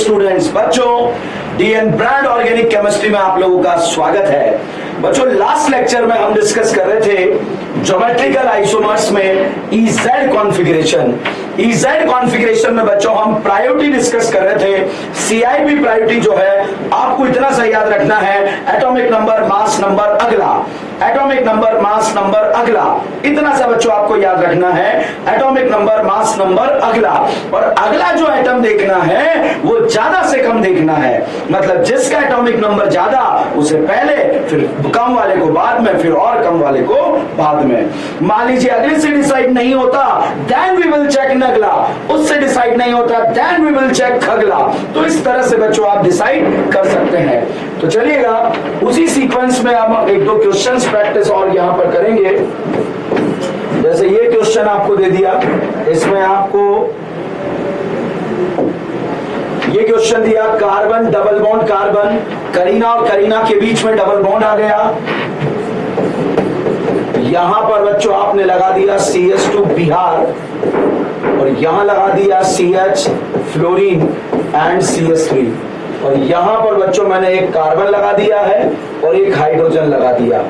Students, बच्चों DN brand organic chemistry में आप लोगों का स्वागत है। बच्चों लास्ट लेक्चर में हम डिस्कस कर रहे थे ज्योमेट्रिकल आइसोमर्स में इजेड कॉन्फ़िगरेशन। इजेड कॉन्फ़िगरेशन में बच्चों हम प्रायोरिटी डिस्कस कर रहे थे। सीआईपी प्रायोरिटी जो है आपको इतना सा याद रखना है, एटॉमिक नंबर मास नंबर अगला, एटॉमिक नंबर मास नंबर अगला, इतना सा बच्चों आपको याद रखना है, एटॉमिक नंबर मास नंबर अगला। और अगला जो एटम देखना है वो ज्यादा से कम देखना है, मतलब जिसका एटॉमिक नंबर ज्यादा उसे पहले, फिर कम वाले को बाद में, फिर और कम वाले को बाद में। मान लीजिए अगले से डिसाइड नहीं होता देन वी विल चेक नगला, उससे डिसाइड नहीं होता देन वी विल चेक अगला। तो इस तरह से बच्चों आप डिसाइड कर सकते हैं। तो चलिएगा उसी सीक्वेंस में हम एक दो क्वेश्चंस प्रैक्टिस और यहां पर करेंगे। जैसे ये क्वेश्चन आपको दे दिया, इसमें आपको ये क्वेश्चन दिया, carbon double bond carbon, Kareena और करीना के बीच में डबल बॉन्ड आ गया। यहां पर बच्चों आपने लगा दिया CH2 बिहार और यहां लगा दिया CH फ्लोरीन एंड CH3, और यहां पर बच्चों मैंने एक कार्बन लगा दिया है और एक हाइड्रोजन लगा दिया।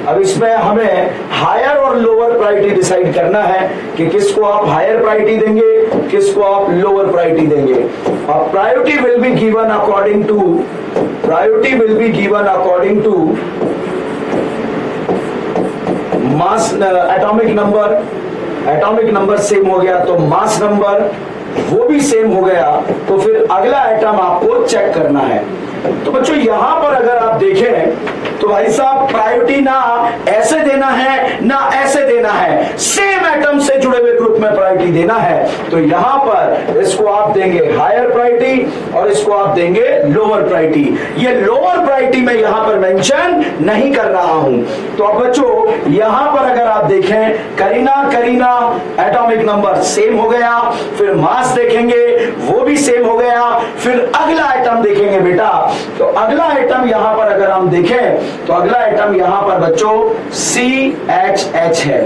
अब इसमें हमें हायर और लोअर प्रायोरिटी डिसाइड करना है कि किसको आप हायर प्रायोरिटी देंगे, किसको आप लोअर प्रायोरिटी देंगे। और priority will be given according to, priority will be given according to mass, atomic number, atomic number same हो गया तो मास नंबर वो भी सेम हो गया, तो फिर अगला आइटम आपको चेक करना है। तो बच्चों यहां पर अगर आप देखें तो भाई साहब प्रायोरिटी ना ऐसे देना है ना ऐसे देना है, सेम एटम से जुड़े हुए ग्रुप में प्रायोरिटी देना है। तो यहां पर इसको आप देंगे हायर प्रायोरिटी और इसको आप देंगे लोअर प्रायोरिटी। ये लोअर प्रायोरिटी में यहां पर मेंशन नहीं कर रहा हूं। तो अब बच्चों यहां पर अगर आप देखें करीना करीना एटॉमिक नंबर सेम हो गया, फिर मास देखेंगे वो भी सेम हो गया, फिर अगला आइटम देखेंगे बेटा। तो अगला आइटम यहां पर अगर हम देखें तो अगला आइटम यहां पर बच्चों CHH है,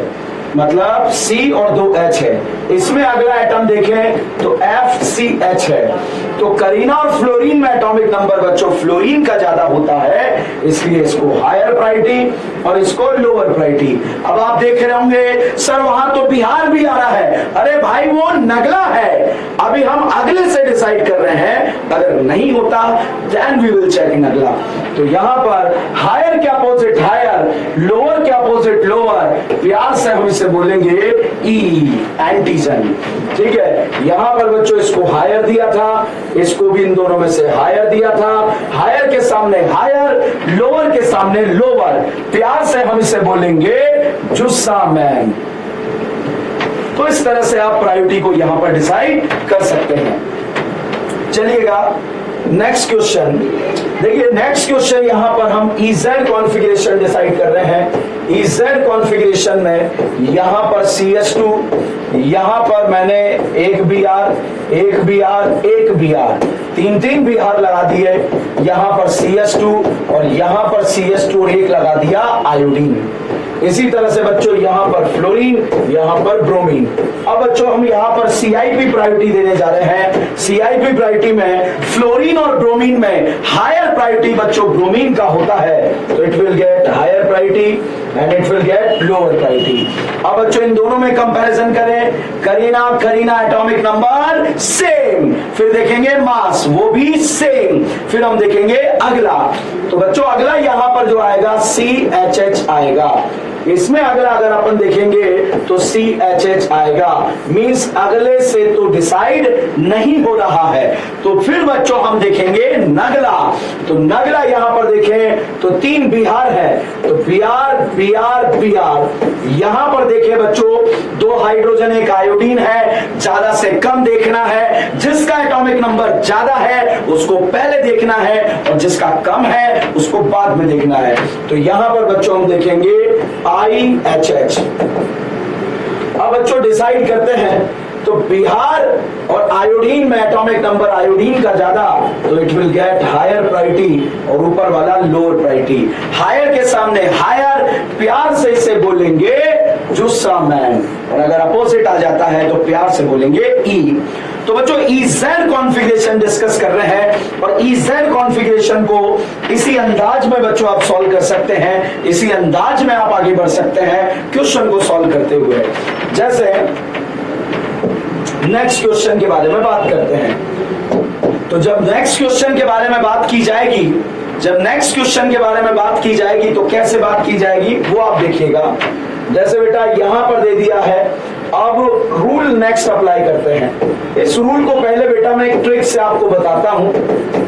मतलब C और 2 H है। इसमें अगला आइटम देखें तो FCH है। तो करीना और फ्लोरीन में एटॉमिक नंबर बच्चों फ्लोरीन का ज्यादा होता है, इसलिए इसको हायर प्रायोरिटी और इसको लोअर प्रायोरिटी। अब आप देख रहे होंगे सर वहां तो बिहार भी आ रहा है, अरे भाई वो नगला है, अभी हम अगले से डिसाइड कर रहे हैं, अगर नहीं होता देन वी विल चेक नगला। तो यहां पर हायर के अपोजिट हायर, लोअर के अपोजिट लोअर, प्यार से हम इसे बोलेंगे ई एंटीजन। ठीक है, यहां पर बच्चों इसको हायर दिया था, इसको भी इन दोनों में से हायर दिया था, हायर के सामने हायर, लोअर के सामने लोअर, प्यार से हम इसे बोलेंगे जुस्सा मैन। तो इस तरह से आप प्रायोरिटी को यहां पर डिसाइड कर सकते हैं। चलिएगा नेक्स्ट क्वेश्चन देखिए, नेक्स्ट क्वेश्चन यहां पर हम इजेड कॉन्फ़िगरेशन डिसाइड कर रहे हैं। इजेड कॉन्फ़िगरेशन में यहां पर CH2, यहां पर मैंने एक Br, एक Br, एक Br, तीन बिहार लगा दिए। यहां पर CH2 और यहां पर CH2 और एक लगा दिया आयोडीन। इसी तरह से बच्चों यहां पर फ्लोरीन, यहां पर ब्रोमीन। अब बच्चों हम यहां पर CIP प्रायोरिटी देने जा रहे हैं। CIP प्रायोरिटी में फ्लोरीन और ब्रोमीन में हायर प्रायोरिटी बच्चों ब्रोमीन का होता है, तो it will get higher priority and it will get lower priority. अब बच्चों इन दोनों में कंपैरिजन करें, करीना करीना एटॉमिक नंबर सेम, फिर देखेंगे मास वो भी सेम, फिर हम देखेंगे अगला। तो बच्चों अगला यहां पर जो आएगा CHH आएगा। इसमें अगला अगर अपन देखेंगे तो CHH आएगा, मींस अगले से तो डिसाइड नहीं हो रहा है। तो फिर बच्चों हम देखेंगे नगला। तो नगला यहां पर देखें तो 3 बिहार है, तो Br Br Br। यहां पर देखें बच्चों 2 हाइड्रोजन एक आयोडीन है, ज्यादा से कम देखना है, जिसका एटॉमिक नंबर ज्यादा है उसको पहले देखना है और जिसका कम है उसको बाद में देखना है। तो यहां पर बच्चों हम देखेंगे IHH। अब बच्चों डिसाइड करते हैं, तो बिहार और आयोडीन में एटॉमिक नंबर आयोडीन का ज्यादा, तो it will get higher priority और ऊपर वाला लोअर प्रायोरिटी। हायर के सामने हायर, प्यार से इसे बोलेंगे जुस्सा मैन, और अगर अपोजिट आ जाता है तो प्यार से बोलेंगे ई। तो बच्चों EZ कॉन्फ़िगरेशन डिस्कस कर रहे हैं और EZ कॉन्फ़िगरेशन को इसी अंदाज में बच्चों आप सॉल्व कर सकते हैं, इसी अंदाज में आप आगे बढ़ सकते हैं क्वेश्चन को सॉल्व करते हुए। जैसे नेक्स्ट क्वेश्चन के बारे में बात करते हैं। तो जब नेक्स्ट क्वेश्चन के बारे में बात की जाएगी, जब नेक्स्ट क्वेश्चन के बारे में बात की जाएगी तो कैसे बात की जाएगी वो आप देखिएगा। जैसे बेटा यहां पर दे दिया है, अब रूल नेक्स्ट अप्लाई करते हैं। इस रूल को पहले बेटा मैं एक ट्रिक से आपको बताता हूं।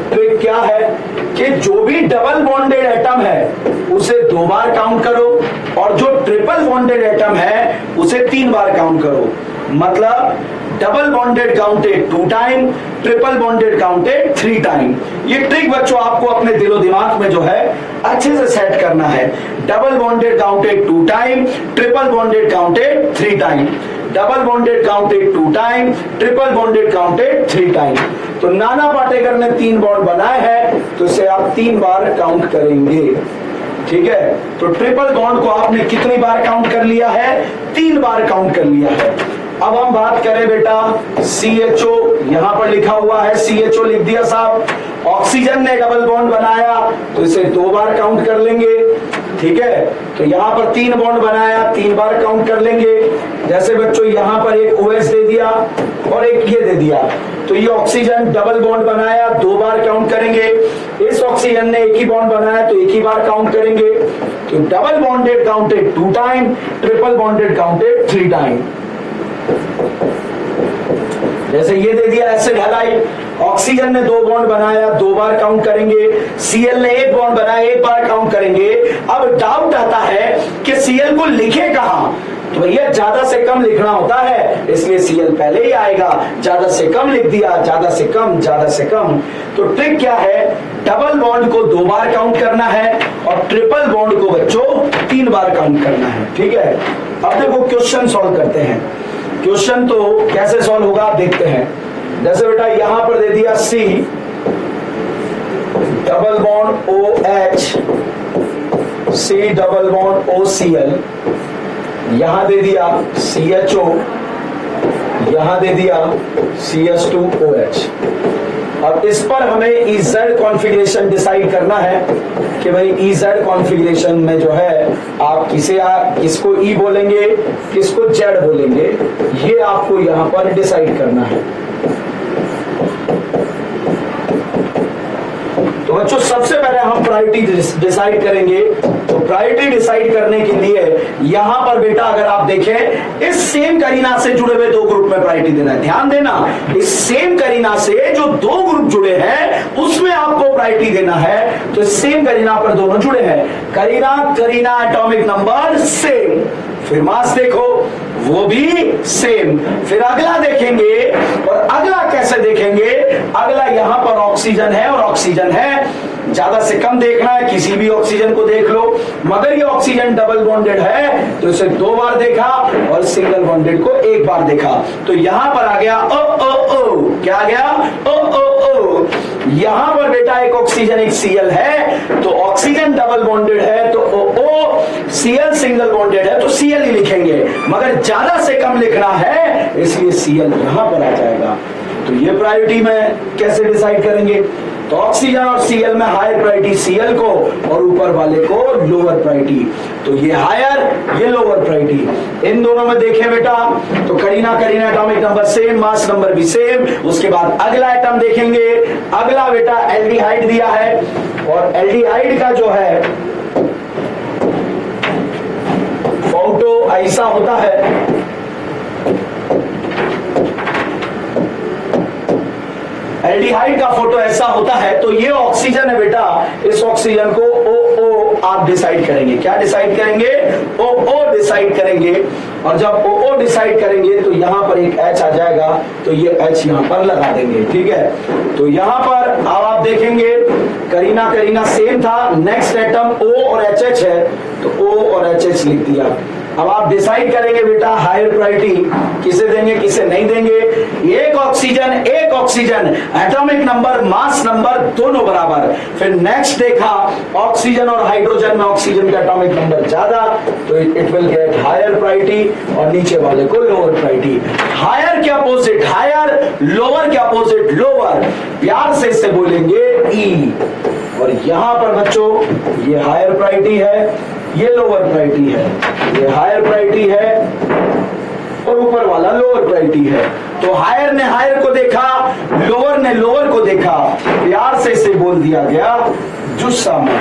ट्रिक क्या है कि जो भी डबल बॉन्डेड एटम है उसे 2 बार काउंट करो और जो ट्रिपल बॉन्डेड एटम है उसे 3 बार काउंट करो। मतलब double bonded counted 2 time, triple bonded counted 3 time. ये ट्रिक बच्चों आपको अपने दिलो दिमाग में जो है अच्छे से सेट करना है। Double bonded counted 2 time, triple bonded counted 3 time, double bonded counted 2 time, triple bonded counted 3 time. तो नाना पाटेकर ने 3 बॉन्ड बनाए हैं तो इसे आप 3 बार काउंट करेंगे। ठीक है, तो ट्रिपल बॉन्ड को आपने कितनी बार काउंट कर लिया है? 3 बार काउंट कर लिया है। अब हम बात करें बेटा CHO, यहां पर लिखा हुआ है CHO लिख दिया साहब। ऑक्सीजन ने डबल बॉन्ड बनाया तो इसे 2 बार काउंट कर लेंगे। ठीक है, तो यहां पर 3 बॉन्ड बनाया, 3 बार काउंट कर लेंगे। जैसे बच्चों यहां पर एक OH दे दिया और एक ये दे दिया, तो ये ऑक्सीजन डबल बॉन्ड बनाया, 2 बार काउंट करेंगे। इस ऑक्सीजन ने एक ही बॉन्ड बनाया तो एक ही बार काउंट करेंगे। तो double bonded counted 2 time, triple bonded counted 3 time. जैसे ये दे दिया एसिड हैलाइड, ऑक्सीजन ने 2 बॉन्ड बनाया, 2 बार काउंट करेंगे। Cl ने 1 बॉन्ड बनाया, 1 बार काउंट करेंगे। अब डाउट आता है कि Cl को लिखे कहां? तो भैया ज्यादा से कम लिखना होता है, इसलिए Cl पहले ही आएगा। ज्यादा से कम लिख दिया, ज्यादा से कम, ज्यादा से कम। तो ट्रिक क्या है? डबल बॉन्ड को 2 बार काउंट करना है और ट्रिपल बॉन्ड को बच्चों 3 बार काउंट करना है। ठीक है, अब देखो क्वेश्चन सॉल्व करते हैं। क्वेश्चन तो कैसे सॉल्व होगा आप देखते हैं। जैसे बेटा यहां पर दे दिया C double bond OH, C double bond OCl, यहां दे दिया CHO, यहां दे दिया CH2OH। अब इस पर हमें EZ कॉन्फ़िगरेशन डिसाइड करना है कि भाई EZ कॉन्फ़िगरेशन में जो है आप किसको E बोलेंगे, किसको Z बोलेंगे, ये आपको यहां पर डिसाइड करना है। तो बच्चों सबसे पहले हम प्रायोरिटी डिसाइड करेंगे। तो प्रायोरिटी डिसाइड करने के लिए यहां पर बेटा अगर आप देखें, इस सेम करीना से जुड़े हुए 2 ग्रुप में प्रायोरिटी देना है। ध्यान देना, इस सेम करीना से जो 2 ग्रुप जुड़े हैं उसमें आपको प्रायोरिटी देना है। तो सेम करीना पर दोनों जुड़े हैं, करीना एटॉमिक नंबर सेम, फिर मास देखो वो भी सेम। फिर अगला देखेंगे, और अगला कैसे देखेंगे? अगला यहां पर ऑक्सीजन है और ऑक्सीजन है, ज्यादा से कम देखना है, किसी भी ऑक्सीजन को देख लो। मगर ये ऑक्सीजन डबल बॉन्डेड है तो इसे 2 बार देखा और सिंगल बॉन्डेड को 1 बार देखा। तो यहां पर आ गया O, क्या आ गया? O। यहां पर बेटा एक ऑक्सीजन एक Cl है, तो ऑक्सीजन डबल बॉन्डेड है तो O, Cl सिंगल बॉन्डेड है तो Cl ही लिखेंगे। मगर ज्यादा से कम लिखना है इसलिए Cl यहां पर आ जाएगा। तो ये प्रायोरिटी में कैसे डिसाइड करेंगे? तो ऑक्सीजन और Cl में हायर प्रायोरिटी Cl को और ऊपर वाले को लोअर प्रायोरिटी। तो ये हायर, ये लोअर प्रायोरिटी। इन दोनों में देखें बेटा तो Kareena atomic number same, mass number भी सेम। उसके बाद अगला आइटम देखेंगे। अगला बेटा एल्डिहाइड दिया है और एल्डिहाइड का जो है फोटो ऐसा होता है। एल्डिहाइड का फोटो ऐसा होता है। तो ये ऑक्सीजन है बेटा, इस ऑक्सीजन को OO आप डिसाइड करेंगे। क्या डिसाइड करेंगे? OO डिसाइड करेंगे। और जब OO डिसाइड करेंगे तो यहां पर एक H आ जाएगा, तो ये H यहां पर लगा देंगे। ठीक है, तो यहां पर अब आप देखेंगे करीना सेम था। नेक्स्ट एटम O और HH है तो O और HH लिख दिया। अब आप डिसाइड करेंगे बेटा हायर प्रायोरिटी किसे देंगे किसे नहीं देंगे। एक oxygen atomic number mass number दोनों बराबर। फिर नेक्स्ट देखा ऑक्सीजन और हाइड्रोजन में ऑक्सीजन का एटॉमिक नंबर ज्यादा तो it will get higher priority और नीचे वाले को लोअर प्रायोरिटी। हायर के अपोजिट हायर, लोअर के अपोजिट लोअर, प्यार से इसे बोलेंगे ई। और यहां पर बच्चों ये हायर प्रायोरिटी है, ये लोअर प्रायोरिटी है, ये हायर प्रायोरिटी है और ऊपर वाला लोअर प्रायोरिटी है। तो हायर ने हायर को देखा, लोअर ने लोअर को देखा, प्यार से इसे बोल दिया गया जुस्सा में।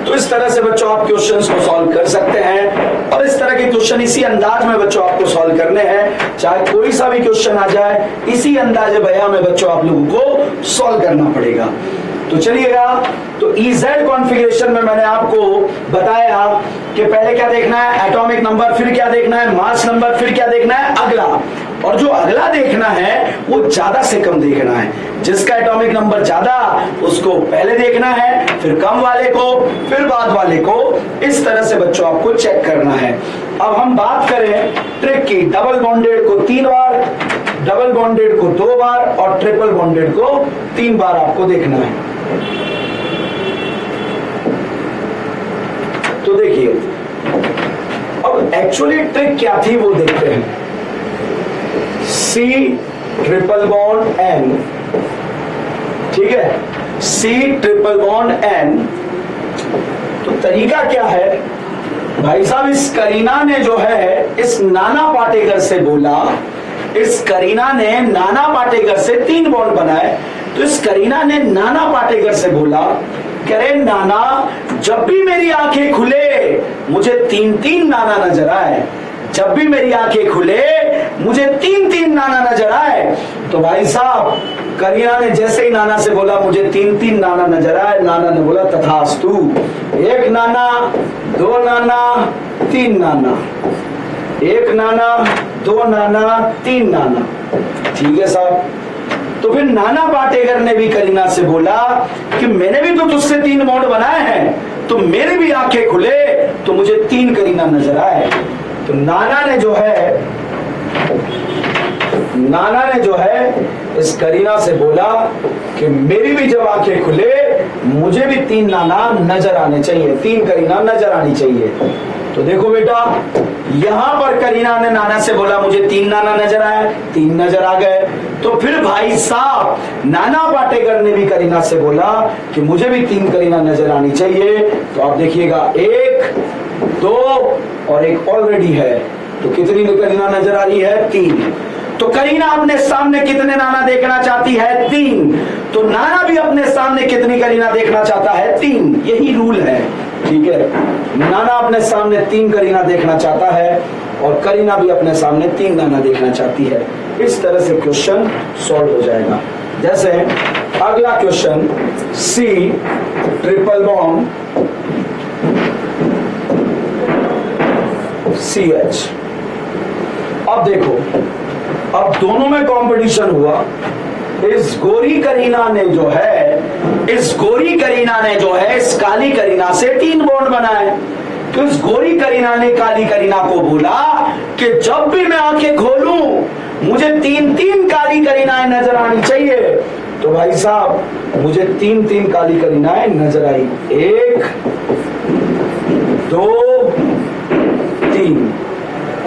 तो इस तरह से बच्चों आप क्वेश्चंस को सॉल्व कर सकते हैं और इस तरह के क्वेश्चन इसी अंदाज में बच्चों आपको सॉल्व करने हैं। चाहे कोई सा भी क्वेश्चन आ जाए इसी अंदाजे बयां में बच्चों आप लोगों को सॉल्व करना पड़ेगा। तो चलिएगा, तो EZ कॉन्फ़िगरेशन में मैंने आपको बताया कि पहले क्या देखना है एटॉमिक नंबर, फिर क्या देखना है मास नंबर, फिर क्या देखना है अगला। और जो अगला देखना है वो ज्यादा से कम देखना है। जिसका एटॉमिक नंबर ज्यादा उसको पहले देखना है, फिर कम वाले को, फिर बाद वाले को। इस तरह से बच्चों आपको चेक करना है। अब हम बात करें ट्रिक की। डबल बॉन्डेड को 3 बार, डबल बॉन्डेड को 2 बार और ट्रिपल बॉन्डेड को 3 बार आपको देखना है। तो देखिए अब एक्चुअली ट्रिक क्या थी वो देखते हैं। C ट्रिपल बॉन्ड N, ठीक है, C ट्रिपल बॉन्ड N। तो तरीका क्या है भाई साहब, इस करीना ने जो है इस नाना पाटेकर से बोला, इस करीना ने नाना पाटेकर से 3 बॉन्ड बनाए। तो इस करीना ने नाना पाटेकर से बोला करे नाना जब भी मेरी आंखें खुले मुझे 3-3 नाना नजर आए, जब भी मेरी आंखें खुले मुझे 3-3 नाना नजर आए। तो भाई साहब करीना ने जैसे ही नाना से बोला मुझे 3-3 नाना नजर आए, नाना ने बोला तथास्तु। 1 नाना, 2 नाना, 3 नाना, 1 नाना, 2 नाना, 3 नाना, ठीक है साहब। तो फिर नाना पाटेकर ने भी करीना से बोला कि मैंने भी तो तुझसे 3 बॉन्ड बनाए हैं, तो मेरी भी आंखें खुले तो मुझे 3 करीना नजर आए। तो नाना ने जो है इस करीना से बोला कि मेरी भी जब आंखें खुले मुझे भी 3 नाना नजर आने चाहिए, 3 करीना नजर आनी चाहिए। तो देखो बेटा यहां पर करीना ने नाना से बोला मुझे 3 नाना नजर आए, 3 नजर आ गए। तो फिर भाई साहब नाना पाटेकर ने भी करीना से बोला कि मुझे भी 3 करीना नजर आनी चाहिए। तो आप देखिएगा 1, 2 और 1 ऑलरेडी है, तो कितनी करीना नजर आ रही है 3। तो करीना अपने सामने कितने नाना देखना चाहती है 3। तो नाना भी अपने सामने कितनी करीना देखना चाहता है 3। यही रूल है, ठीक है। नाना अपने सामने 3 करीना देखना चाहता है और करीना भी अपने सामने 3 नाना देखना चाहती है। इस तरह से क्वेश्चन सॉल्व हो जाएगा। जैसे अगला question C triple bond CH। अब देखो अब दोनों में कंपटीशन हुआ। इस गोरी करीना ने जो है इस काली करीना से 3 बॉन्ड बनाए। तो इस गोरी करीना ने काली करीना को बोला कि जब भी मैं आंखें खोलूं मुझे 3-3 काली करीनाएं नजर आनी चाहिए। तो भाई साहब मुझे 3-3 काली करीनाएं नजर आई, 1, 2, 3,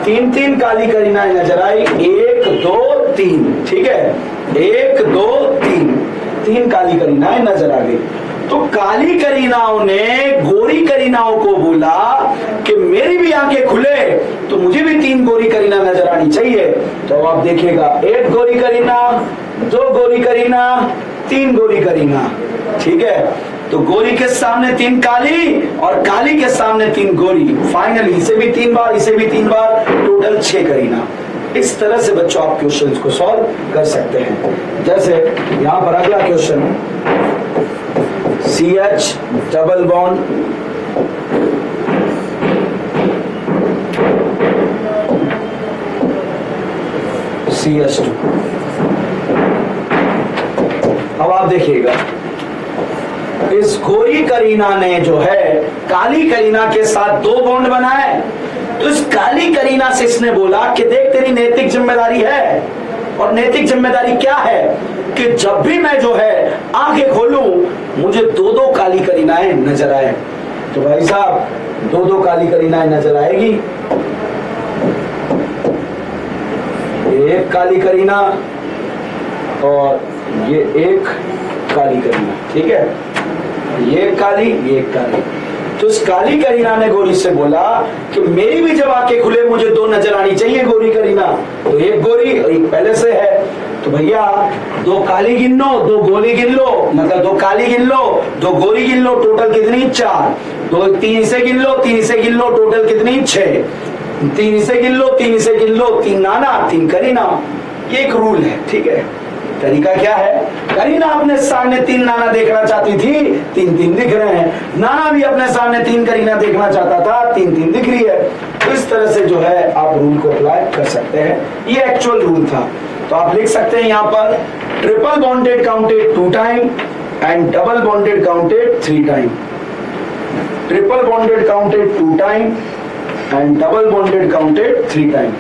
3-3 काली करीनाएं नजर आई, 1, 2, 3, ठीक है, 1, 2, 3 काली करीनाएं नजर आ गई। तो काली करीनाओं ने गोरी करीनाओं को बोला कि मेरी भी आंखें खुले तो मुझे भी 3 गोरी करीना नजर आनी चाहिए। तो आप देखिएगा 1 गोरी करीना, 2 गोरी करीना, 3 गोरी करीना, ठीक है। तो गोरी के सामने 3 काली और काली के सामने 3 गोरी। फाइनली इसे भी 3 बार, इसे भी 3 बार, टोटल 6 करीना। इस तरह से बच्चों आप क्वेश्चंस को सॉल्व कर सकते हैं। जैसे यहां पर अगला question CH double bond CH2। अब आप देखिएगा इस गोरी करीना ने जो है काली करीना के साथ 2 बॉन्ड बनाए। तो इस काली करीना से इसने बोला कि देख तेरी नैतिक जिम्मेदारी है, और नैतिक जिम्मेदारी क्या है कि जब भी मैं जो है आंखें खोलूं मुझे 2-2 काली करीनाएं नजर आए। तो भाई साहब 2-2 काली करीनाएं नजर आएगी, एक काली करीना और ये एक काली करीना, ठीक है, ये एक काली ये एक काली। तो इस काली करीना ने गोरी से बोला कि मेरी भी जब आंखें खुले मुझे 2 नजर आनी चाहिए गोरी करीना। तो एक गोरी और एक पहले से है, तो भैया 2 काली गिन लो 2 गोरी गिन लो, मतलब 2 काली गिन लो 2 गोरी गिन लो, टोटल कितनी 4। 3 से गिन लो 3 से गिन लो, टोटल कितनी 6। 3 से गिन लो 3 से गिन लो, 3 नाना 3 करीना। ये एक रूल है, ठीक है। तरीका क्या है, करीना अपने सामने 3 नाना देखना चाहती थी, 3-3 दिख रहे हैं। नाना भी अपने सामने 3 करीना देखना चाहता था, 3-3 दिख रही है। तो इस तरह से जो है आप रूल को अप्लाई कर सकते हैं, ये एक्चुअल रूल था। तो आप लिख सकते हैं यहाँ पर triple bonded counted 2 time and double bonded counted 3 time. Triple bonded counted 2 time and double bonded counted 3 time.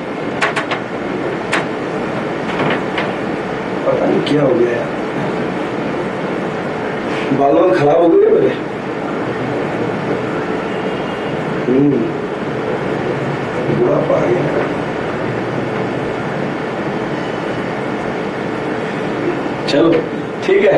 पता नहीं क्या हो गया यार, बालों खराब हो गए मेरे। बुढ़ापा आ गया। चलो ठीक है,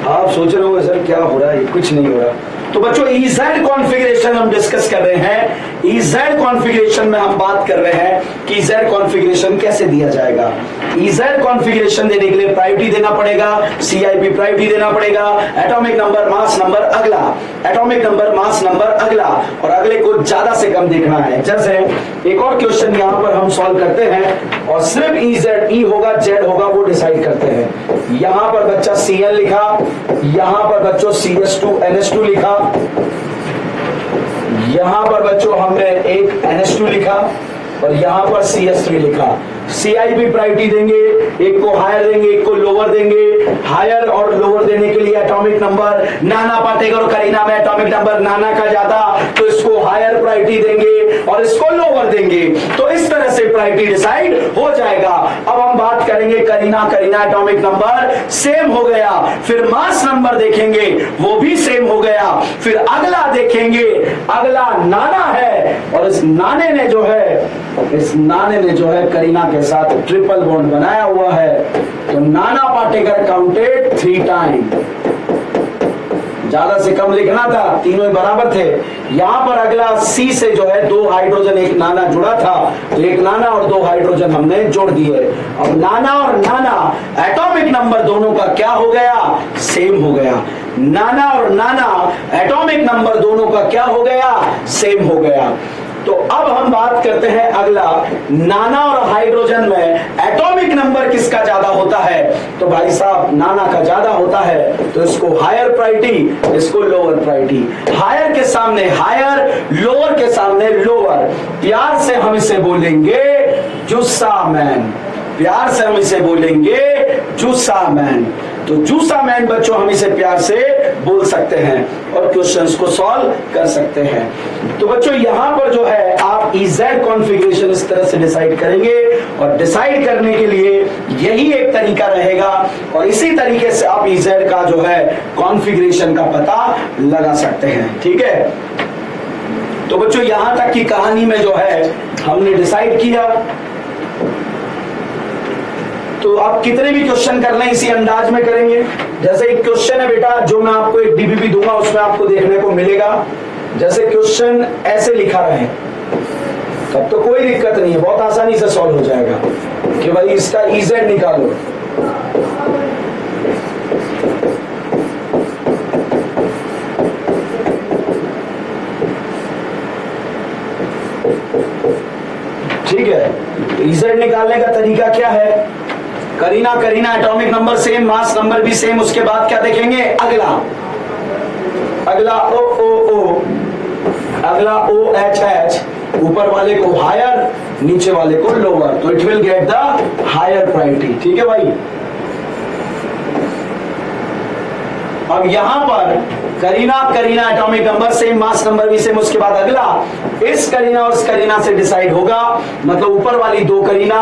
आप सोच रहे हो सर क्या हो रहा है, कुछ नहीं हो रहा। तो बच्चों EZ कॉन्फ़िगरेशन हम डिस्कस कर रहे हैं। EZ कॉन्फ़िगरेशन में हम बात कर रहे हैं कि EZ कॉन्फ़िगरेशन कैसे दिया जाएगा। EZ कॉन्फ़िगरेशन देने के लिए प्रायोरिटी देना पड़ेगा, CIP प्रायोरिटी देना पड़ेगा, एटॉमिक नंबर मास नंबर अगला, एटॉमिक नंबर मास नंबर अगला, और अगले को ज्यादा से कम देखना है। जैसे एक और क्वेश्चन यहाँ पर हम सॉल्व करते हैं और सिर्फ EZ E होगा Z होगा वो डिसाइड करते हैं। यहाँ पर बच्चा Cl लिखा, यहाँ पर बच्चों CH2NH2 लिखा, यहां पर बच्चों हमने एक NH2 लिखा और यहां पर CH3 लिखा। CIP प्रायोरिटी देंगे, एक को हायर देंगे एक को लोअर देंगे। हायर और लोअर देने के लिए एटॉमिक नंबर नाना पाटेकर और करीना में एटॉमिक नंबर नाना का ज्यादा, तो इसको हायर प्रायोरिटी देंगे और इसको लोअर देंगे। तो इस तरह से प्रायोरिटी डिसाइड हो जाएगा। अब हम बात करेंगे करीना एटॉमिक नंबर सेम हो गया, फिर मास नंबर देखेंगे वो भी सेम हो गया, फिर अगला देखेंगे, अगला नाना है और इस नाने ने जो है करीना के साथ ट्रिपल बॉन्ड बनाया हुआ है। तो नाना पाटेकर काउंटेड 3 टाइम, ज्यादा से कम लिखना था, तीनों बराबर थे। यहां पर अगला C से जो है 2 हाइड्रोजन एक नाना जुड़ा था, तो एक नाना और 2 हाइड्रोजन हमने जोड़ दिए। अब नाना और नाना एटॉमिक नंबर दोनों का क्या हो गया, सेम हो गया। नाना और नाना एटॉमिक नंबर दोनों का क्या हो गया, सेम हो गया। तो अब हम बात करते हैं अगला, नाना और हाइड्रोजन में एटॉमिक नंबर किसका ज्यादा होता है। तो भाई साहब नाना का ज्यादा होता है, तो इसको हायर प्रायोरिटी, इसको लोअर प्रायोरिटी। हायर के सामने हायर, लोअर के सामने लोअर। प्यार से हम इसे बोलेंगे जुस्सा मैन, प्यार से हम इसे बोलेंगे जुस्सा मैन। तो जूसा मैन बच्चों हम इसे प्यार से बोल सकते हैं और क्वेश्चंस को सॉल्व कर सकते हैं। तो बच्चों यहां पर जो है आप EZ कॉन्फ़िगरेशन इस तरह से डिसाइड करेंगे और डिसाइड करने के लिए यही एक तरीका रहेगा और इसी तरीके से आप EZ का जो है कॉन्फ़िगरेशन का पता लगा सकते हैं। ठीक है, तो बच्चों यहां तक की कहानी में जो है हमने डिसाइड किया। तो आप कितने भी क्वेश्चन कर लें इसी अंदाज में करेंगे। जैसे एक क्वेश्चन है बेटा जो मैं आपको एक DBP दूंगा उसमें आपको देखने को मिलेगा, जैसे क्वेश्चन ऐसे लिखा रहे तब तो कोई दिक्कत नहीं है, बहुत आसानी से सॉल्व हो जाएगा कि भाई इसका EZ निकालो। ठीक है, EZ निकालने का तरीका क्या है, Kareena atomic number same, mass number भी सेम, उसके बाद क्या देखेंगे, अगला OH, ऊपर वाले को हायर नीचे वाले को लोअर, तो it will get the higher priority. ठीक है भाई, अब यहां पर करीना atomic number same, mass number भी सेम, उसके बाद अगला इस करीना और इस करीना से डिसाइड होगा, मतलब ऊपर वाली दो करीना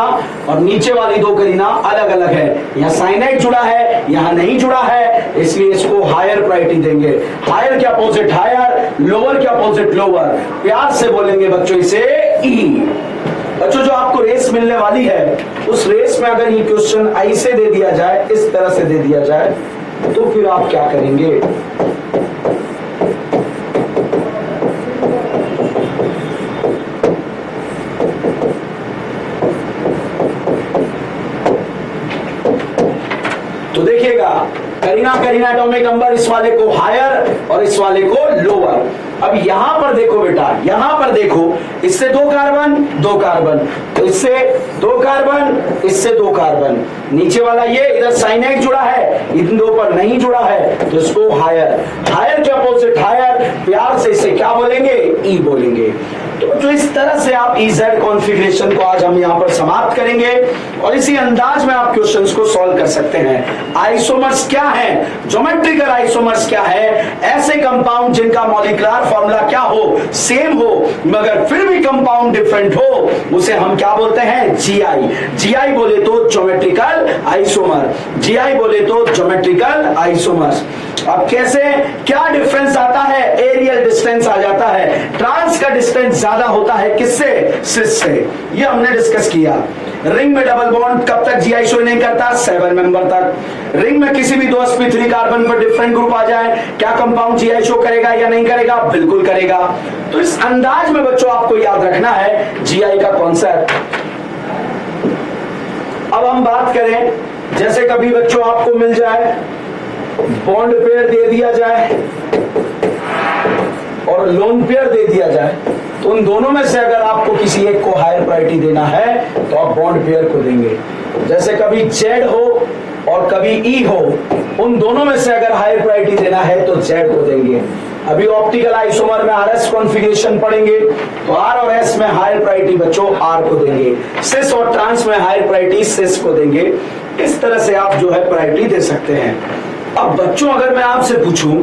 और नीचे वाली दो करीना अलग अलग है, यहाँ साइनाइड जुड़ा है, यहाँ नहीं जुड़ा है, इसलिए इसको हायर प्रायोरिटी देंगे। हायर के अपोजिट हायर, लोअर के अपोजिट लोअर, प्यार से बोलेंगे बच्चों इसे ई। बच्चों जो आपको रेस मिलने वाली है, उस रेस में अगर ये क्वेश्चन ऐसे दे दिया जाए, इस तरह से दे दिया जाए, तो फिर आप क्या करेंगे? तो देखिएगा करीना एटॉमिक नंबर, इस वाले को हायर और इस वाले को लोअर। अब यहां पर देखो बेटा, यहां पर देखो, इससे दो कार्बन, तो इससे दो कार्बन, इससे दो कार्बन, नीचे वाला ये इधर साइनाइड जुड़ा है, इन दो पर नहीं जुड़ा है, तो इसको हायर के अपोजिट हायर, प्यार से इसे क्या बोलेंगे? ई बोलेंगे। तो इस तरह से आप इजेड कॉन्फ़िगरेशन को आज हम यहाँ पर समाप्त करेंगे और इसी अंदाज में आप क्वेश्चंस को सॉल्व कर सकते हैं। आइसोमर्स क्या है, ज्योमेट्रिकल आइसोमर्स क्या है? ऐसे कंपाउंड जिनका मॉलिक्यूलर फॉर्मूला क्या हो, सेम हो, मगर फिर भी कंपाउंड डिफरेंट हो, उसे हम क्या बोलते हैं? जीआई। जीआई बोले तो ज्योमेट्रिकल आइसोमर, जीआई बोले तो ज्योमेट्रिकल आइसोमर्स। अब कैसे, क्या डिफरेंस आता है? एरियल डिस्टेंस आ जाता है। ट्रांस का डिस्टेंस ज्यादा होता है किससे? सिस से। ये हमने डिस्कस किया। रिंग में डबल बॉन्ड कब तक जीआई शो नहीं करता? 7 मेंबर तक। रिंग में किसी भी 2 sp3 कार्बन पर डिफरेंट ग्रुप आ जाए, क्या कंपाउंड जीआई शो करेगा या नहीं करेगा? बिल्कुल करेगा। तो इस अंदाज में बच्चों आपको याद रखना है जीआई का कॉन्सेप्ट। अब हम बात करें, जैसे कभी बच्चों आपको मिल जाए बॉन्ड पेयर दे दिया जाए और लोन पेयर दे दिया जाए, तो उन दोनों में से अगर आपको किसी एक को हायर प्रायोरिटी देना है तो आप बॉन्ड पेयर को देंगे। जैसे कभी जेड हो और कभी ई हो, उन दोनों में से अगर हायर प्रायोरिटी देना है तो जेड को देंगे। अभी ऑप्टिकल आइसोमर में आरएस कॉन्फ़िगरेशन पढ़ेंगे, तो आर और एस में हायर प्रायोरिटी बच्चों आर को देंगे, सिस और ट्रांस में हायर प्रायोरिटी सिस को देंगे। इस तरह से आप जो है प्रायोरिटी दे सकते हैं। अब बच्चों अगर मैं आपसे पूछूं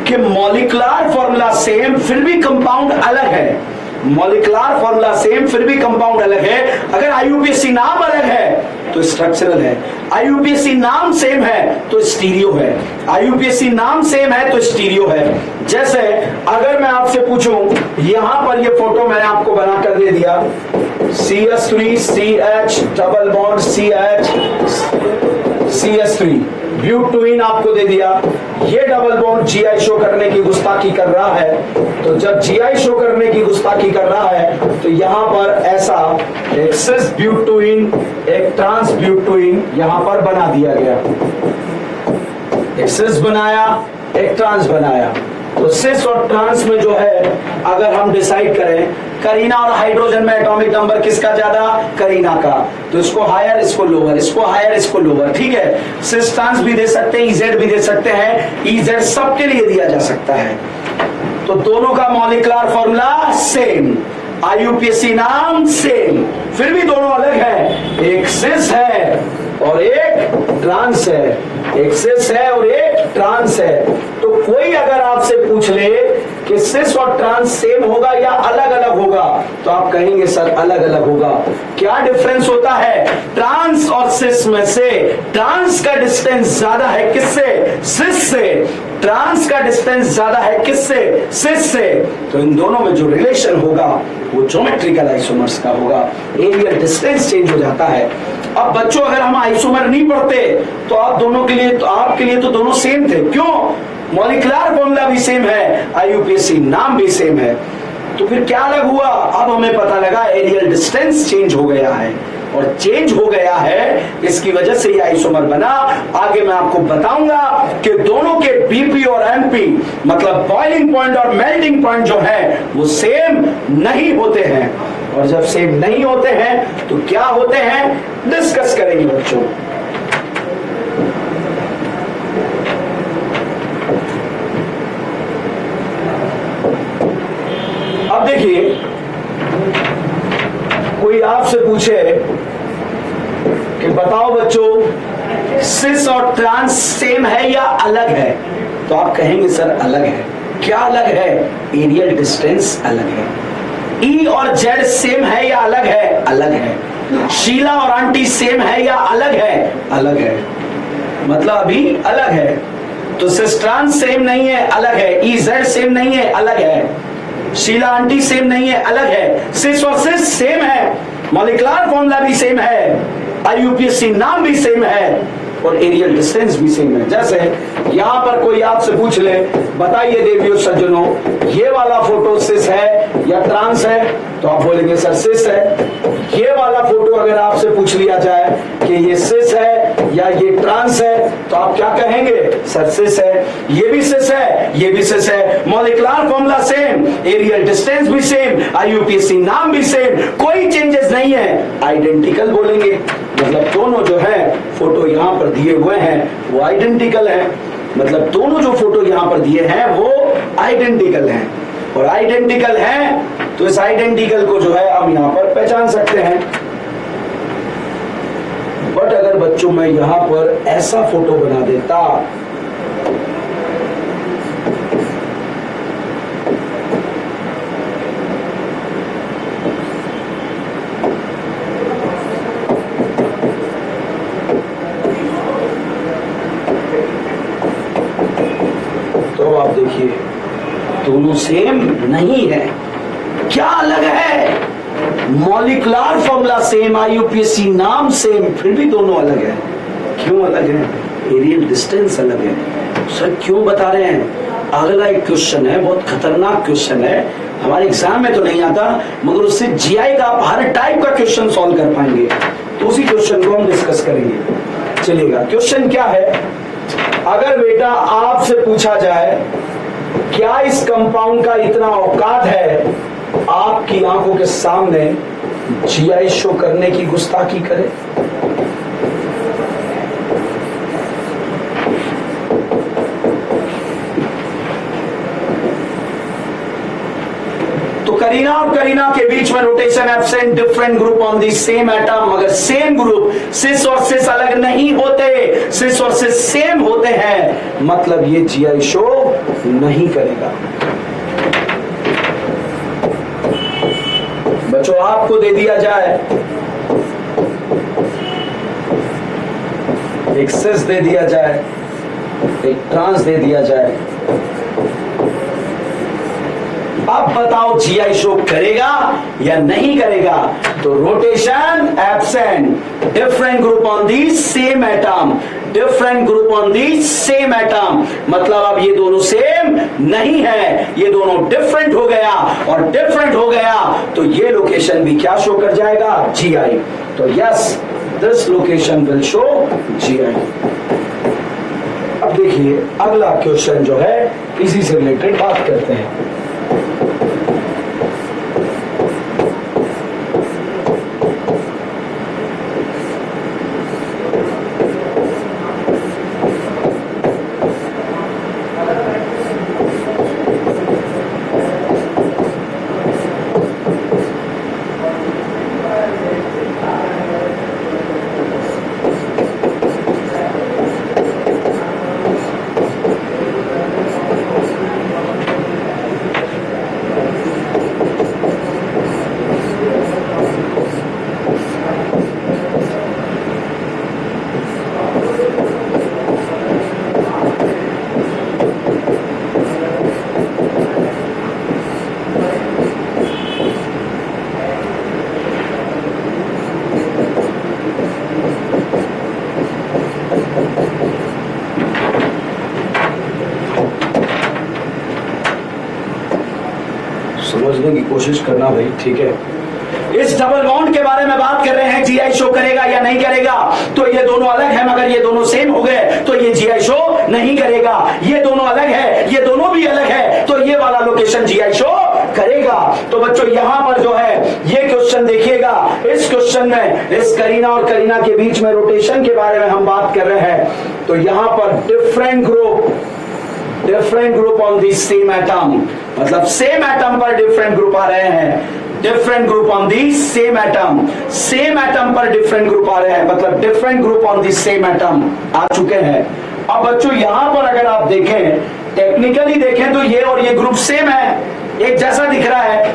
कि मॉलिक्यूलर फॉर्मूला सेम फिर भी कंपाउंड अलग है, मॉलिक्यूलर फॉर्मूला सेम फिर भी कंपाउंड अलग है, अगर आईयूपीएसी नाम अलग है तो स्ट्रक्चरल है, आईयूपीएसी नाम सेम है तो स्टीरियो है, आईयूपीएसी नाम सेम है तो स्टीरियो है। जैसे अगर मैं आपसे पूछूं, यहां पर ये फोटो मैंने आपको बनाकर दे दिया, CH3CH double bond CH CH3 ब्यूटवीन आपको दे दिया, ये डबल बॉन्ड जीआई शो करने की गुस्ताखी कर रहा है। तो जब जीआई शो करने की गुस्ताखी कर रहा है तो यहां पर ऐसा एक सिस ब्यूटवीन, एक ट्रांस ब्यूटवीन यहां पर बना दिया गया, एक सिस बनाया, एक ट्रांस बनाया। तो सिस और ट्रांस में जो है अगर हम डिसाइड करें करीना और हाइड्रोजन में एटॉमिक नंबर किसका ज्यादा? करीना का, तो इसको हायर इसको लोअर, इसको हायर इसको लोअर, ठीक है। सिस ट्रांस भी दे सकते हैं, इजेड भी दे सकते हैं, इजेड सबके लिए दिया जा सकता है। तो दोनों का मॉलिक्यूलर फॉर्मूला सेम, आईयूपीएसी नाम सेम, फिर भी दोनों अलग है, एक सिस है और एक ट्रांस है, एक सिस है और एक ट्रांस है। तो कोई अगर आपसे पूछ ले कि सिस और ट्रांस सेम होगा या अलग अलग होगा, तो आप कहेंगे सर अलग अलग होगा। क्या डिफरेंस होता है? ट्रांस और सिस में से ट्रांस का डिस्टेंस ज्यादा है किससे? सिस से। ट्रांस का डिस्टेंस ज्यादा है किससे? सिस से। तो इन दोनों में जो रिलेशन होगा वो ज्योमेट्रिकल आइसोमर्स का होगा, एरियल डिस्टेंस चेंज हो जाता है। अब बच्चों अगर हम आइसोमर नहीं पढ़ते तो आप दोनों के लिए, तो आपके लिए तो दोनों सेम थे। क्यों? मॉलिक्यूलर फॉर्मूला भी सेम है, आईयूपीएसी नाम भी सेम है। तो फिर क्या अलग हुआ? अब हमें पता लगा एरियल डिस्टेंस चेंज हो गया है, और चेंज हो गया है इसकी वजह से ये आइसोमर बना। आगे मैं आपको बताऊंगा कि दोनों के बीपी और एमपी मतलब बॉइलिंग पॉइंट और मेल्टिंग पॉइंट जो है वो सेम नहीं होते हैं, और जब सेम नहीं होते हैं तो क्या होते हैं डिस्कस करेंगे बच्चों। अब देखिए, कोई आपसे पूछे कि बताओ बच्चों सिस और ट्रांस सेम है या अलग है? तो आप कहेंगे सर अलग है। क्या अलग है? एरियल डिस्टेंस अलग है। ई और जेड सेम है या अलग है? अलग है। शीला और आंटी सेम है या अलग है? अलग है। मतलब अभी अलग है। तो सिस ट्रांस सेम नहीं है, अलग है। ई जेड सेम नहीं है, अलग है। शीला आंटी सेम नहीं है, अलग है। सिस और सिस सेम है, मॉलिक्यूलर फॉर्मूला भी सेम है, आईयूपीएसी नाम भी सेम है और एरियल डिस्टेंस भी सेम है। जैसे यहां पर कोई आपसे पूछ ले, बताइए देवियों सज्जनों, ये वाला फोटो सिस है या ट्रांस है? तो आप बोलेंगे सर सिस है। ये वाला फोटो अगर आपसे पूछ लिया जाए कि ये सिस है या ये ट्रांस है, तो आप क्या कहेंगे? सर सिस है। ये भी सिस है, ये भी सिस है, molecular formula same, aerial distance भी सेम, आईयूपीएसी नाम भी सेम, कोई चेंजेस नहीं है, आइडेंटिकल बोलेंगे। मतलब दोनों जो है फोटो यहां पर दिए हुए हैं वो आइडेंटिकल है। मतलब दोनों जो फोटो यहां पर दिए हैं वो आइडेंटिकल हैं, और आइडेंटिकल हैं तो इस आइडेंटिकल को जो है हम यहां पर पहचान सकते हैं। बट अगर बच्चों मैं यहां पर ऐसा फोटो बना देता, तो आप देखिए दोनों सेम नहीं है। क्या अलग है? मॉलिक्यूलर फॉर्मूला सेम, आईयूपीएसी नाम सेम, फिर भी दोनों अलग है। क्यों अलग है? एरियल डिस्टेंस अलग है। सर क्यों बता रहे हैं? अगला एक क्वेश्चन है, बहुत खतरनाक क्वेश्चन है, हमारे एग्जाम में तो नहीं आता, मगर उससे जीआई का आप हर टाइप का क्वेश्चन सॉल्व कर पाएंगे। तो उसी क्वेश्चन को हम डिस्कस करेंगे। चलिएगा, क्वेश्चन क्या है? अगर बेटा आपसे पूछा जाए क्या इस कंपाउंड का इतना औकात है आपकी आंखों के सामने जीआई शो करने की, गुस्ताखी करे? तो करीना और करीना के बीच में rotation absent, different group on the same atom, मगर सेम ग्रुप, सिस और सिस अलग नहीं होते, सिस और सिस सेम होते हैं, मतलब ये जीआई शो नहीं करेगा। बच्चों आपको दे दिया जाए एक सिस दे दिया जाए, एक ट्रांस दे दिया जाए, अब बताओ जीआई शो करेगा या नहीं करेगा? तो rotation absent, different group on the same atom, different group on the same atom, मतलब अब ये दोनों सेम नहीं है, ये दोनों डिफरेंट हो गया, और डिफरेंट हो गया तो ये लोकेशन भी क्या शो कर जाएगा? जीआई। तो yes, this location will show GI. अब देखिए अगला क्वेश्चन जो है इसी से रिलेटेड बात करते हैं। समझने की कोशिश करना भाई, ठीक है। इस डबल बॉन्ड के बारे में बात कर रहे हैं, जीआई शो करेगा या नहीं करेगा? तो ये दोनों अलग है, मगर ये दोनों सेम हो गए तो ये जीआई शो नहीं करेगा। ये दोनों अलग है, ये दोनों भी अलग है, तो ये वाला लोकेशन जीआई शो करेगा। तो बच्चों यहां पर जो है ये क्वेश्चन देखिएगा, इस क्वेश्चन में इस करीना और करीना के बीच में रोटेशन के बारे में हम बात कर रहे हैं। तो यहां पर different group on the same atom, मतलब सेम एटम पर डिफरेंट ग्रुप आ रहे हैं। Different group on the same atom पर डिफरेंट ग्रुप आ रहे हैं, मतलब different group on the same atom आ चुके हैं। अब बच्चों यहां पर अगर आप देखें, टेक्निकली देखें तो ये और ये ग्रुप सेम है, एक जैसा दिख रहा है,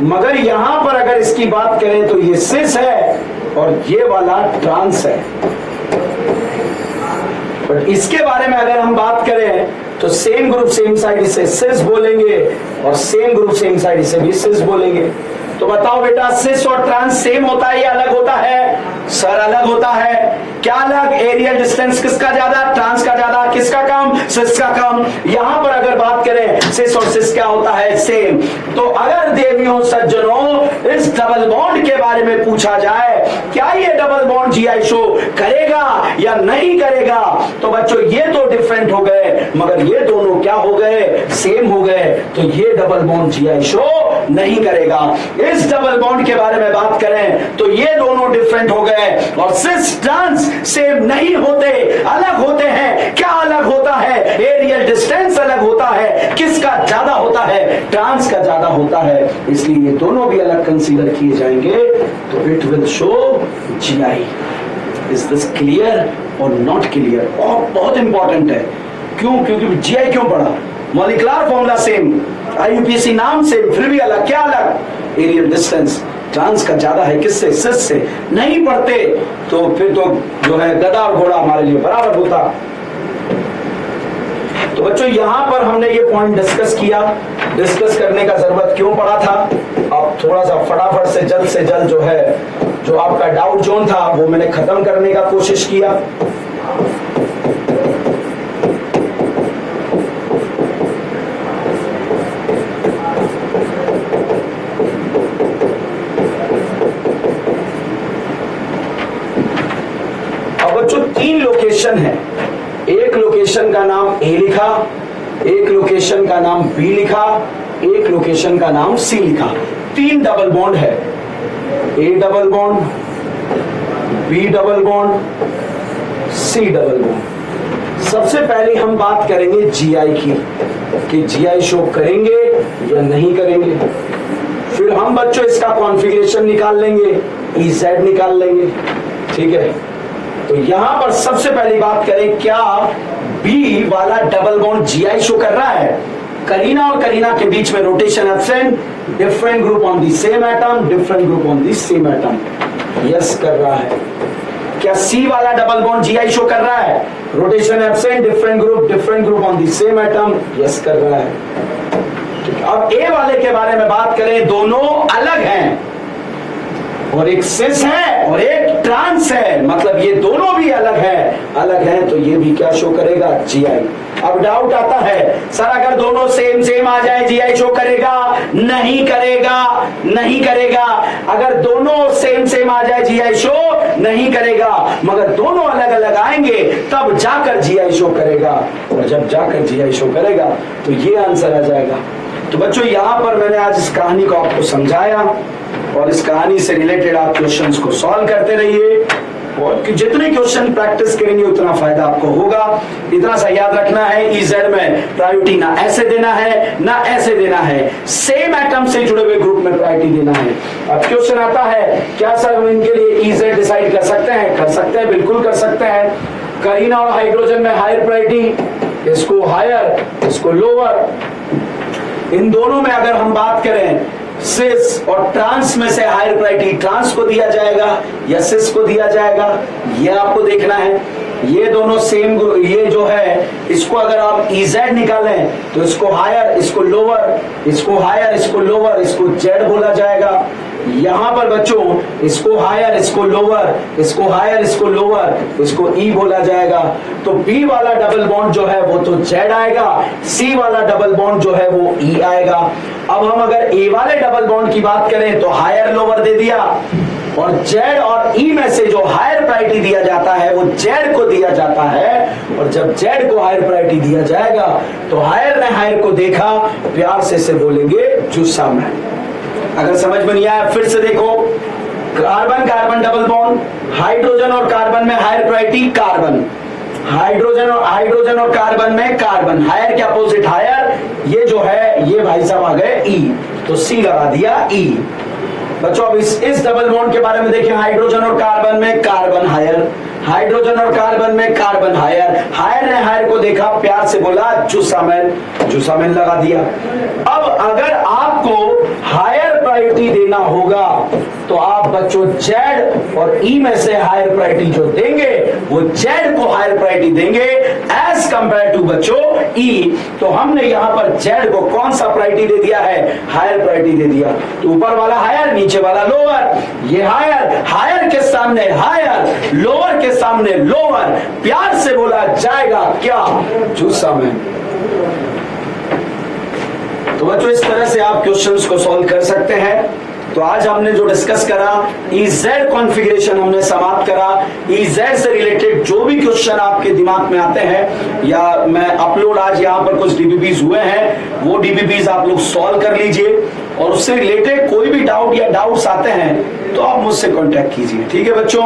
मगर यहां पर अगर इसकी बात करें तो ये सिस है और ये वाला ट्रांस है। बट इसके बारे में अगर हम बात करें तो सेम ग्रुप सेम साइड इसे सिस बोलेंगे और सेम ग्रुप सेम साइड इसे भी सिस बोलेंगे। तो बताओ बेटा, सिस और ट्रांस सेम होता है या अलग होता है? सर अलग होता है। क्या अलग? एरियल डिस्टेंस किसका ज्यादा? ट्रांस का ज्यादा। किसका कम? सिस का कम। यहां पर अगर बात करें सिस और सिस क्या होता है? सेम। तो अगर देवियों सज्जनों इस डबल बॉन्ड के बारे में पूछा जाए, क्या ये डबल बॉन्ड जीआई शो करेगा या नहीं करेगा, तो बच्चों ये तो डिफरेंट हो गए मगर ये दोनों क्या हो गए? सेम हो गए। तो ये डबल बॉन्ड जीआई शो नहीं करेगा। इस डबल बॉन्ड के बारे में बात करें तो ये दोनों डिफरेंट हो गए और सिस ट्रांस सेम नहीं होते, अलग होते हैं। क्या अलग होता है? एरियल डिस्टेंस अलग होता है। किसका ज्यादा होता है? ट्रांस का ज्यादा होता है। इसलिए ये दोनों भी अलग कंसीडर किए जाएंगे। तो it will show GI. Is this clear और नॉट क्लियर? बहुत इंपॉर्टेंट है। क्यों? क्योंकि जीआई क्यों पढ़ा? मॉलिक्यूलर फॉर्मूला सेम, आईयूपीएसी नाम सेम, फिर भी अलग। क्या अलग? एरियल डिस्टेंस ट्रांस का ज्यादा है। किससे? सिस से। नहीं पढ़ते तो फिर तो जो है गधा और घोड़ा हमारे लिए बराबर होता। तो बच्चों यहां पर हमने ये पॉइंट डिस्कस किया। डिस्कस करने का जरूरत क्यों पड़ा था? अब थोड़ा सा फटाफट से जल्द जो है, जो आपका डाउट जोन था वो मैंने खत्म करने का कोशिश किया। तीन लोकेशन है। एक लोकेशन का नाम ए लिखा, एक लोकेशन का नाम बी लिखा, एक लोकेशन का नाम सी लिखा। तीन डबल बॉन्ड है, A double bond, B double bond, C double bond. सबसे पहले हम बात करेंगे जीआई की, कि जीआई शो करेंगे या नहीं करेंगे। फिर हम बच्चों इसका कॉन्फ़िगरेशन निकाल लेंगे, EZ निकाल लेंगे। ठीक है, तो यहां पर सबसे पहली बात करें, क्या बी वाला डबल बॉन्ड जीआई शो कर रहा है? करीना और करीना के बीच में rotation absent, different group on the same atom, different group on the same atom. Yes कर रहा है। क्या सी वाला डबल बॉन्ड जीआई शो कर रहा है? Rotation absent, different group on the same atom. Yes कर रहा है। अब ए वाले के बारे में बात करें, दोनों अलग हैं और एक सिस है और एक ट्रांस है, मतलब ये दोनों भी अलग है तो ये भी क्या शो करेगा? जीआई। अब डाउट आता है, सर अगर दोनों सेम आ जाए जीआई शो करेगा? नहीं करेगा। अगर दोनों सेम आ जाए जीआई शो नहीं करेगा, मगर दोनों अलग अलग आएंगे तब जाकर जीआई शो करेगा। और जब जाकर जीआई शो करेगा तो ये आंसर आ जाएगा। तो बच्चों यहां पर मैंने आज इस कहानी को आपको समझाया और इस कहानी से रिलेटेड आप क्वेश्चंस को सॉल्व करते रहिए और जितने क्वेश्चन प्रैक्टिस करेंगे उतना फायदा आपको होगा। इतना सा याद रखना है, EZ में प्रायोरिटी ना ऐसे देना है ना ऐसे देना है, सेम एटम से जुड़े हुए ग्रुप में प्रायोरिटी देना है। अब क्वेश्चन आता है, क्या सर हम इनके लिए EZ डिसाइड कर सकते हैं? कर सकते हैं, बिल्कुल कर सकते हैं। करीना और हाइड्रोजन में हायर प्रायोरिटी, इसको हायर, इसको लोअर। इन दोनों में अगर हम बात करें, सिस और ट्रांस में से हायर प्रायोरिटी ट्रांस को दिया जाएगा या सिस को दिया जाएगा, ये आपको देखना है। ये दोनों सेम, ये जो है इसको अगर आप EZ निकालें तो इसको हायर, इसको लोअर, इसको हायर, इसको लोअर, इसको Z बोला जाएगा। यहां पर बच्चों इसको हायर, इसको लोअर, इसको हायर, इसको लोअर, इसको E बोला जाएगा। तो B वाला डबल बॉन्ड जो है वो तो Z आएगा, C वाला डबल बॉन्ड जो है वो E आएगा। अब हम अगर A वाले डबल बॉन्ड की बात करें तो हायर लोअर दे दिया और Z और E में से जो हायर प्रायोरिटी दिया जाता है वो Z को दिया जाता है। और जब Z को हायर प्रायोरिटी दिया जाएगा तो हायर ने हायर को देखा, प्यार से इसे बोलेंगे जुस्सा में। अगर समझ में नहीं आया फिर से देखो, carbon carbon double bond, hydrogen और कार्बन में हायर प्रायोरिटी कार्बन, हाइड्रोजन और कार्बन में कार्बन, हायर के अपोजिट हायर, ये जो है ये भाई साहब आ गए E, तो C लगा दिया E। बच्चों अब इस डबल बॉन्ड के बारे में देखिए, हाइड्रोजन और कार्बन में कार्बन हायर, हाइड्रोजन और कार्बन में कार्बन हायर, हायर ने हायर को देखा, प्यार से बोला जुसामेन, जुसामेन लगा दिया। अब अगर आपको हायर प्रायोरिटी देना होगा तो आप बच्चों जेड और ई में से हायर प्रायोरिटी जो देंगे वो जेड को हायर प्रायोरिटी देंगे एज कंपेयर टू बच्चों ई। तो हमने यहां पर जेड को कौन सा प्रायोरिटी दे दिया है, हायर प्रायोरिटी दे दिया। तो ऊपर वाला हायर, नीचे वाला लोअर, ये हायर, हायर के सामने हायर, लोअर के सामने लोअर, प्यार से बोला जाएगा क्या, जुसामेन। तो बच्चों इस तरह से आप क्वेश्चंस को सॉल्व कर सकते हैं। तो आज हमने जो डिस्कस करा, EZ कॉन्फ़िगरेशन हमने समाप्त करा। EZ से रिलेटेड जो भी क्वेश्चन आपके दिमाग में आते हैं, या मैं अपलोड आज यहाँ पर कुछ DBPs हुए हैं, वो DBPs आप लोग सॉल्व कर लीजिए, और उससे रिलेटेड कोई भी डाउट या डाउट्स आते हैं तो आप मुझसे कांटेक्ट कीजिए। ठीक है बच्चों,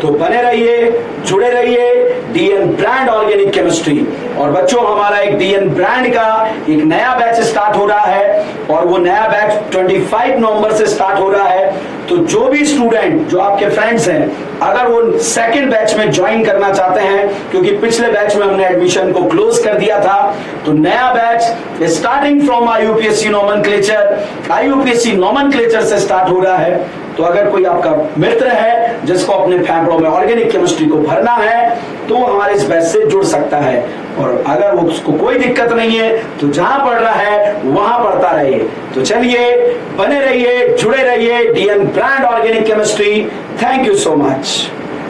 तो बने रहिए, जुड़े रहिए DN ब्रांड ऑर्गेनिक केमिस्ट्री। और बच्चों हमारा एक DN ब्रांड का एक नया बैच स्टार्ट हो रहा है, और वो नया बैच 25 नवंबर से स्टार्ट हो रहा है। तो जो भी स्टूडेंट, जो आपके फ्रेंड्स हैं, अगर वो सेकेंड बैच में ज्वाइन करना चाहते हैं, क्योंकि पिछले बैच में हमने एडमिशन को क्लोज कर दिया था, तो नया batch starting from IUPAC nomenclature, IUPAC nomenclature से स्टार्ट हो रहा है। तो अगर कोई आपका मित्र है जिसको अपने फेफड़ों में ऑर्गेनिक केमिस्ट्री को भरना है तो वो हमारे इस बैच से जुड़ सकता है, और अगर वो उसको कोई दिक्कत नहीं है तो जहां पढ़ रहा है वहां पढ़ता रहिए। तो चलिए बने रहिए, जुड़े रहिए DN brand organic chemistry. Thank you so much.